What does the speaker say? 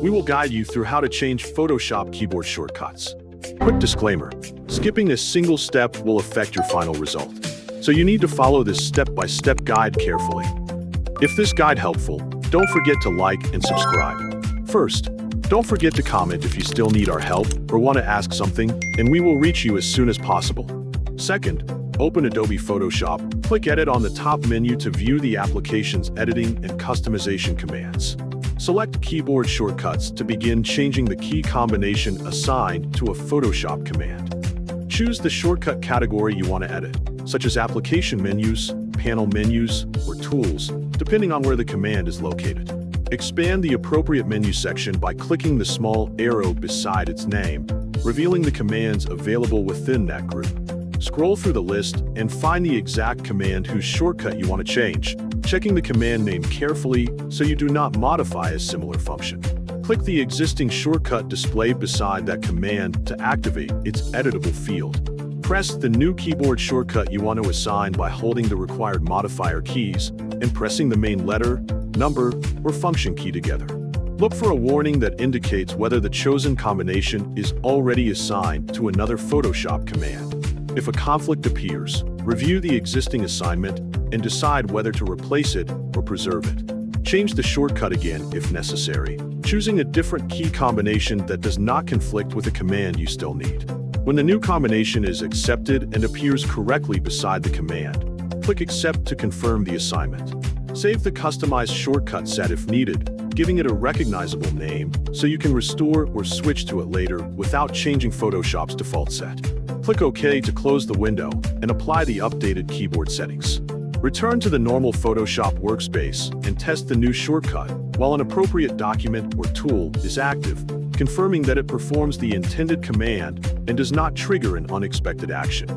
we will guide you through how to change Photoshop keyboard shortcuts. Quick disclaimer, skipping a single step will affect your final result, so you need to follow this step-by-step guide carefully. If this guide helpful, don't forget to like and subscribe. First, don't forget to comment if you still need our help or want to ask something, and we will reach you as soon as possible. Second, open Adobe Photoshop, click Edit on the top menu to view the application's editing and customization commands. Select Keyboard Shortcuts to begin changing the key combination assigned to a Photoshop command. Choose the shortcut category you want to edit, such as Application Menus, Panel Menus, or Tools, depending on where the command is located. Expand the appropriate menu section by clicking the small arrow beside its name, revealing the commands available within that group. Scroll through the list and find the exact command whose shortcut you want to change, checking the command name carefully so you do not modify a similar function. Click the existing shortcut displayed beside that command to activate its editable field. Press the new keyboard shortcut you want to assign by holding the required modifier keys and pressing the main letter, number, or function key together. Look for a warning that indicates whether the chosen combination is already assigned to another Photoshop command. If a conflict appears, review the existing assignment and decide whether to replace it or preserve it. Change the shortcut again if necessary, choosing a different key combination that does not conflict with a command you still need. When the new combination is accepted and appears correctly beside the command, click Accept to confirm the assignment. Save the customized shortcut set if needed, giving it a recognizable name so you can restore or switch to it later without changing Photoshop's default set. Click OK to close the window and apply the updated keyboard settings. Return to the normal Photoshop workspace and test the new shortcut while an appropriate document or tool is active, confirming that it performs the intended command and does not trigger an unexpected action.